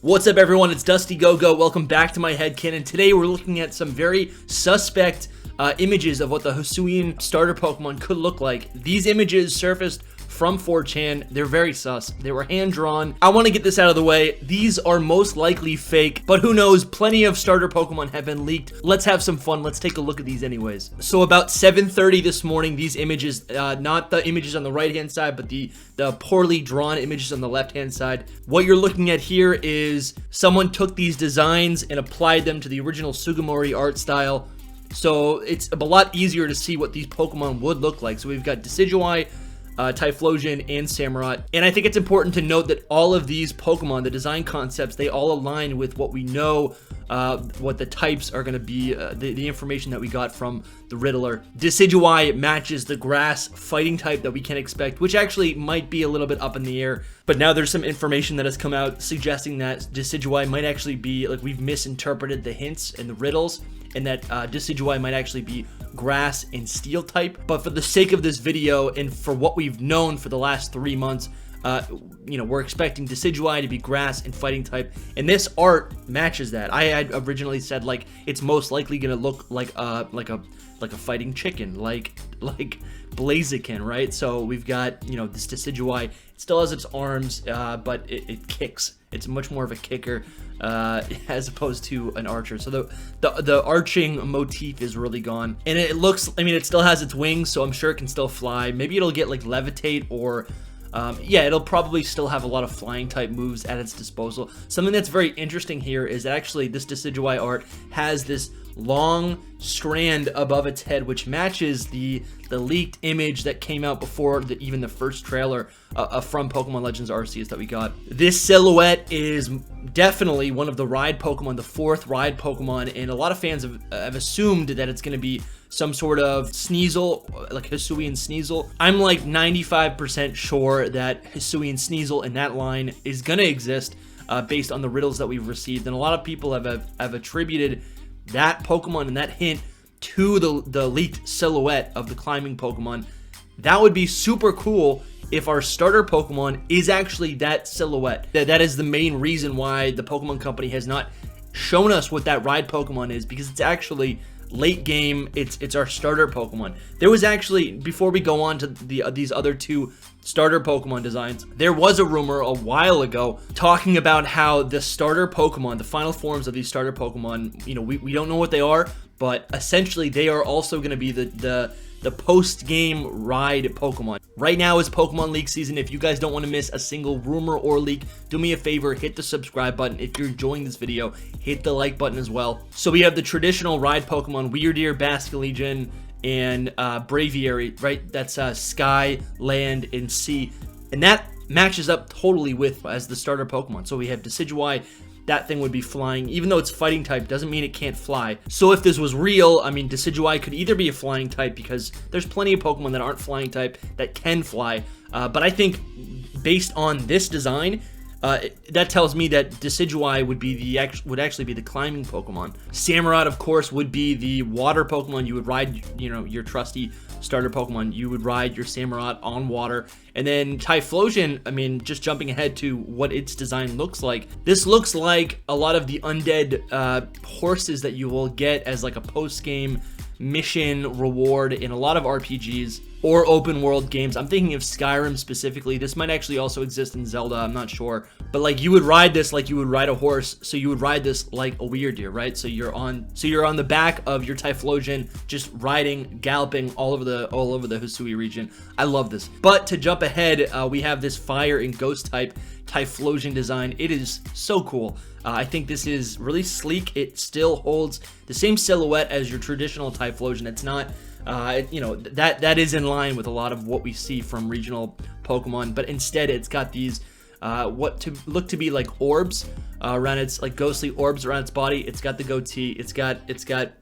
What's up everyone, it's Dusty Gogoat. Welcome back to my headcanon. Today we're looking at some very suspect images of what the Hisuian starter Pokemon could look like. These images surfaced from 4chan. They're very sus. They were hand-drawn. I want to get this out of the way. These are most likely fake, but who knows? Plenty of starter Pokemon have been leaked. Let's have some fun. Let's take a look at these anyways. So about 7:30 this morning, these images, not the images on the right-hand side, but the poorly drawn images on the left-hand side. What you're looking at here is someone took these designs and applied them to the original Sugimori art style. So it's a lot easier to see what these Pokemon would look like. So we've got Decidueye, Typhlosion, and Samurott. And I think it's important to note that all of these Pokemon, the design concepts, they all align with what we know, what the types are going to be, the information that we got from the Riddler. Decidueye matches the grass fighting type that we can expect, which actually might be a little bit up in the air. But now there's some information that has come out suggesting that Decidueye might actually be, like, we've misinterpreted the hints and the riddles, and that Decidueye might actually be grass and steel type. But for the sake of this video and for what we've known for the last 3 months, we're expecting Decidueye to be grass and fighting type, and this art matches that. I had originally said, like, it's most likely gonna look like a fighting chicken, like Blaziken, right? So we've got, this Decidueye. It still has its arms, but it kicks. It's much more of a kicker as opposed to an archer. So the arching motif is really gone, and it looks, it still has its wings, so I'm sure it can still fly. Maybe it'll get like levitate, or it'll probably still have a lot of flying type moves at its disposal. Something that's very interesting here is that actually this Decidueye art has this long strand above its head, which matches the leaked image that came out before even the first trailer from Pokemon Legends Arceus that we got. This silhouette is definitely one of the ride Pokemon, the fourth ride Pokemon, and a lot of fans have assumed that it's going to be some sort of Sneasel, like Hisuian Sneasel. I'm like 95% sure that Hisuian Sneasel in that line is going to exist based on the riddles that we've received, and a lot of people have attributed that Pokemon and that hint to the leaked silhouette of the climbing Pokemon. That would be super cool if our starter Pokemon is actually that silhouette. That is the main reason why the Pokemon Company has not shown us what that ride Pokemon is, because it's actually late game. It's our starter Pokemon. There was actually, before we go on to these other two starter Pokemon designs, there was a rumor a while ago talking about how the starter Pokemon, the final forms of these starter Pokemon, we don't know what they are, but essentially they are also going to be the post-game ride Pokemon. Right now is Pokemon leak season. If you guys don't want to miss a single rumor or leak, do me a favor, hit the subscribe button. If you're enjoying this video, hit the like button as well. So we have the traditional ride Pokemon, Weirdeer, Basculegion, and Braviary, right? That's Sky, Land, and Sea. And that matches up totally with as the starter Pokemon. So we have Decidueye. That thing would be flying. Even though it's fighting type, doesn't mean it can't fly. So if this was real, Decidueye could either be a flying type, because there's plenty of Pokemon that aren't flying type that can fly. But I think based on this design, that tells me that Decidueye would actually be the climbing Pokemon. Samurott, of course, would be the water Pokemon. You would ride, your trusty starter Pokemon. You would ride your Samurott on water. And then Typhlosion, just jumping ahead to what its design looks like. This looks like a lot of the undead horses that you will get as like a post-game mission reward in a lot of RPGs or open world games. I'm thinking of Skyrim specifically. This might actually also exist in Zelda, I'm not sure. But like, you would ride this like you would ride a horse, so you would ride this like a Weirdeer, right? So you're on the back of your Typhlosion, just riding, galloping all over the Hisui region. I love this. But to jump ahead, we have this fire and ghost type Typhlosion design. It is so cool. I think this is really sleek. It still holds the same silhouette as your traditional Typhlosion. It's not, that is in line with a lot of what we see from regional Pokemon, but instead it's got these what to look to be like orbs around its, like ghostly orbs around its body. It's got the goatee. It's got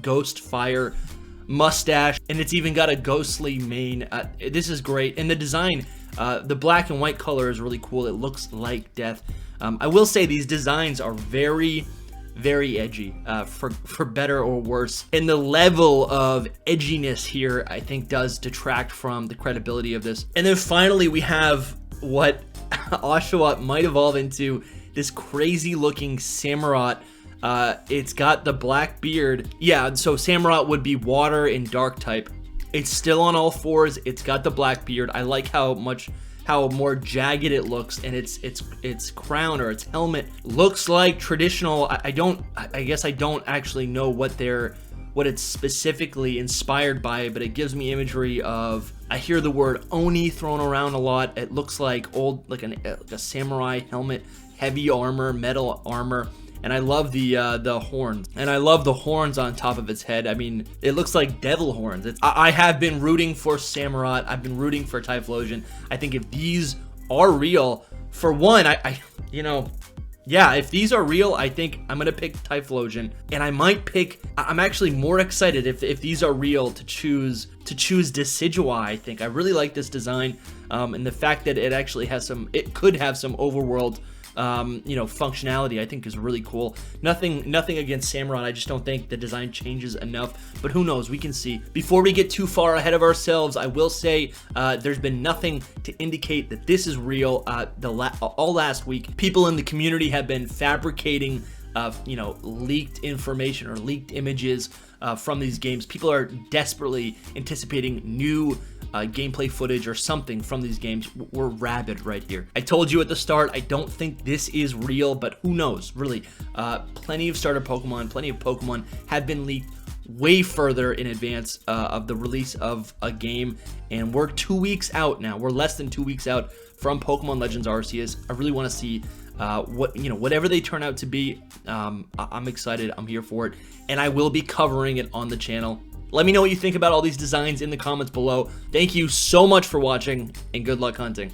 ghost fire mustache, and it's even got a ghostly mane. This is great, and the design, the black and white color is really cool. It looks like death. I will say these designs are very, very edgy, for better or worse. And the level of edginess here, I think, does detract from the credibility of this. And then finally, we have what Oshawott might evolve into this crazy looking Samurott. It's got the black beard. Yeah, so Samurott would be water and dark type. It's still on all fours. It's got the black beard. I like how more jagged it looks, and its crown or its helmet looks like traditional. I guess I don't actually know what it's specifically inspired by, but it gives me imagery of, I hear the word Oni thrown around a lot. It looks like like a samurai helmet, heavy armor, metal armor. And I love the horns, and I love the horns on top of its head. I mean, it looks like devil horns. I have been rooting for Samurott. I've been rooting for Typhlosion. I think if these are real, for one, yeah, if these are real, I think I'm gonna pick Typhlosion, and I'm actually more excited if these are real to choose Decidueye. I think I really like this design, and the fact that it actually it could have some overworld functionality, I think is really cool. Nothing against Samurott. I just don't think the design changes enough, but who knows, we can see. Before we get too far ahead of ourselves, I will say there's been nothing to indicate that this is real. All last week, people in the community have been fabricating leaked information or leaked images from these games. People are desperately anticipating new gameplay footage or something from these games. We're rabid right here. I told you at the start, I don't think this is real, but who knows, really. Plenty of starter Pokemon, plenty of Pokemon have been leaked way further in advance of the release of a game, and we're 2 weeks out now. We're less than 2 weeks out from Pokemon Legends Arceus. I really want to see whatever they turn out to be. I'm excited. I'm here for it, and I will be covering it on the channel. Let me know what you think about all these designs in the comments below. Thank you so much for watching, and good luck hunting.